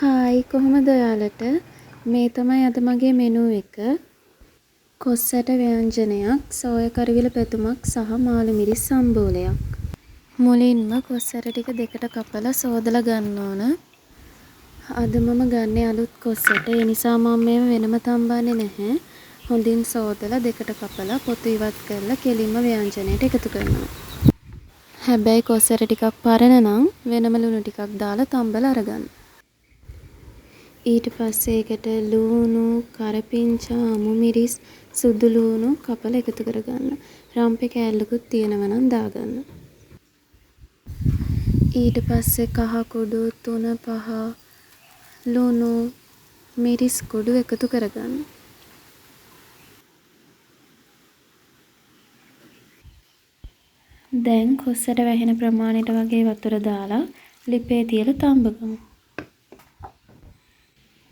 Hi කොහොමද ඔයාලට? මේ තමයි අද මගේ මෙනු එක. කොස් ඇට ව්‍යංජනයක්, සෝය කරවිල පැතුමක් සහ මාළු මිරිස් සම්බෝලයක්. මුලින්ම කොස් ඇට ටික දෙකට කපලා සෝදලා ගන්න ඕන. අද මම ගන්නේ අලුත් කොස් ඇට. ඒ නිසා මම මේව වෙනම තම්බන්නේ නැහැ. හොඳින් සෝදලා දෙකට කපලා පොතු ඉවත් කරලා කෙලින්ම ව්‍යංජනයට එකතු කරනවා. හැබැයි කොස් ඇට ටිකක් පරණ නම් වෙනම ලුණු ටිකක් දාලා තම්බලා අරගන්න. ඊට පස්සේ ඒකට ලූණු, කරපිංචා, අමු මිරිස්, සුදු ලූණු කපලා එකතු කරගන්න. රම්පේ කෑල්ලකුත් තියෙනවා නම් දාගන්න. ඊට පස්සේ කහ කුඩු 3-5 ලුණු, මිරිස් කුඩු එකතු කරගන්න. දැන් කොස්සට වැහෙන ප්‍රමාණයට වගේ වතුර දාලා ලිපේ තියලා තම්බගමු.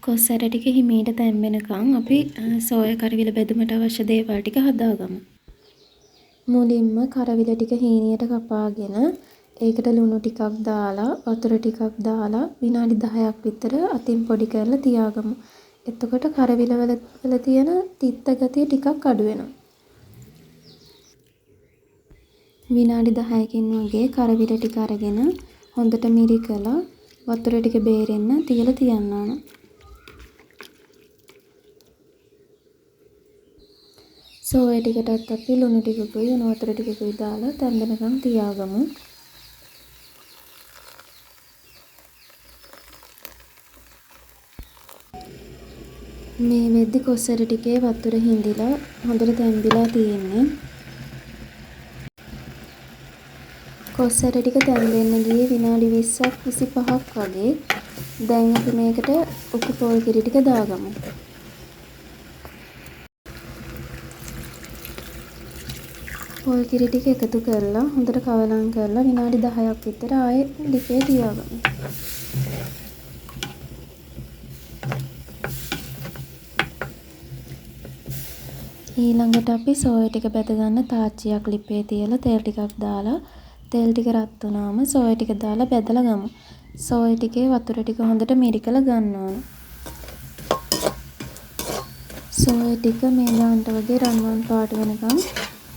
කොස් ඇට ටික හිමීට තැම්බෙනකන් අපි සෝය කරවිල බෙදුමට අවශ්‍ය දේවල් ටික හදාගමු. මුලින්ම කරවිල ටික හීනියට කපාගෙන ඒකට ලුණු ටිකක් දාලා වතුර ටිකක් දාලා විනාඩි 10ක් විතර අතින් පොඩි කරලා තියාගමු. එතකොට කරවිල වල තියෙන තිත්ත ගතිය ටිකක් අඩු වෙනවා. විනාඩි 10කින් වගේ කරවිල ටික අරගෙන හොඳට මිරිකලා වතුර ටික බේරෙන්න තියලා තියන්න ඕන. සෝය ටිකටත් අපි ලුණු ටිකකුයි උණු වතුර ටිකකුයි දාලා තැම්බෙනකන් තියාගමු. මේ වෙද්දි කොස් ඇට ටිකේ වතුර හිඳිලා හොඳට තැම්බිලා තියෙන්නේ. කොස් ඇට ටික තැම්බෙන්න ගියේ විනාඩි 20ක් 25ක් වගේ. දැන් අපි මේකට උකු පොල් කිරි ටික දාගමු. පොල් කිරි ටික එකතු කරලා හොඳට කවලම් කරලා විනාඩි 10ක් විතර ආයේ ලිපේ තියාගමු. ඊළඟට අපි සෝය ටික බෙද ගන්න තාච්චියක් ලිපේ තියලා තෙල් ටිකක් දාලා තෙල් ටික රත් වුණාම සෝය ටික දාලා බෙදලා ගමු. සෝය ටිකේ වතුර ටික හොඳට මිරිකලා ගන්න ඕන. සෝය ටික මේ දාන්ට වගේ රන්වන් පාට වෙනකම්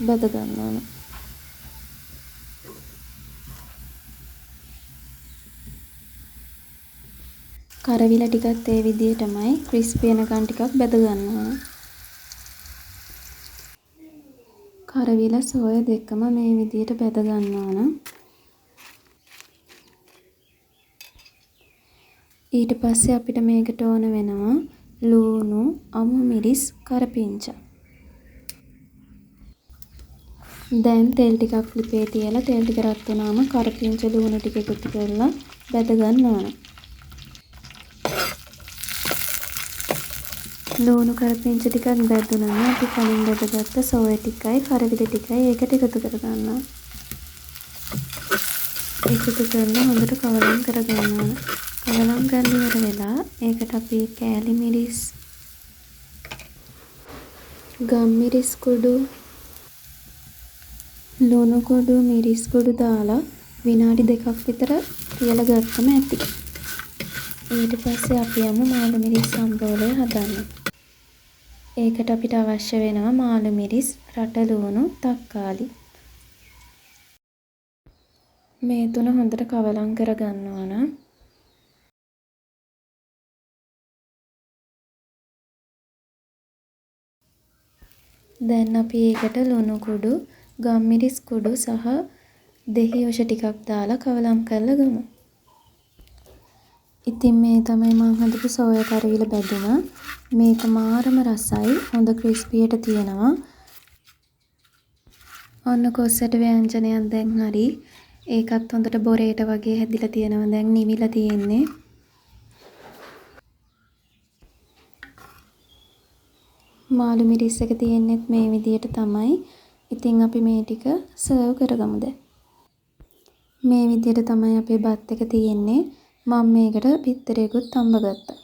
බෙද ගන්න ඕන. කරවිල ටිකත් ඒ විදිහටමයි ක්‍රිස්පි වෙනකන් ටිකක් බෙද ගන්න ඕන. කරවිල සෝය දෙකම මේ විදිහට බෙද ගන්න ඕන. ඊට පස්සේ අපිට මේකට ඕන වෙනවා ලූණු, අමු මිරිස්, කරපිංචා. දැන් තෙල් ටිකක් ලිපේ තියලා තෙල් ටික රත් වුණාම කරපිංචා ලූණු ටික එකතු කරලා බෙද ගන්න ඕන. ලූණු කරපිංචා ටිකක් බෙදුනම අපි කලින් බෙදගත්ත සෝය ටිකයි කරවිල ටිකයි ඒකට එකතු කර ගන්නවා. එකතු කරලා හොඳට කවලම් කර ගන්න ඕන. කවලම් කරලා ඉවර වෙලා ඒකට අපි කෑලි මිරිස්, ගම් මිරිස් කුඩු, ලුණු කුඩු, මිරිස් කුඩු දාලා විනාඩි 2ක් විතර තියලා ගත්තම ඇති. ඊට පස්සේ අපි යමු මාළු මිරිස් සම්බෝලය හදන්න. ඒකට අපිට අවශ්‍ය වෙනවා මාළු මිරිස්, රට ලුණු, තක්කාලි. මේ තුන හොඳට කවලම් කර ගන්න ඕන. දැන් අපි ඒකට ලුණු කුඩු, ගම් මිරිස් කුඩු සහ දෙහි යොෂ ටිකක් දාලා කවලම් කරලා ගමු. ඉතින් මේ තමයි මම හදපු සෝය කරවිල බැදුම. මේක මාරම රසයි. හොඳ ක්‍රිස්පියට තියෙනවා. ඔන්න කොස් ඇට ව්‍යංජනයක් දැන් හරි. ඒකත් හොඳට බොරේට වගේ හැදිලා තියෙනවා. දැන් නිවිලා තියෙන්නේ. මාළු මිරිස් එක තියෙන්නෙත් මේ විදියට තමයි. ඉතින් අපි මේ ටික සර්ව් කරගමු දැන්. මේ විදියට තමයි අපේ බත් එක තියෙන්නේ. මම මේකට බිත්තරයකුත් තම්බ ගත්තා.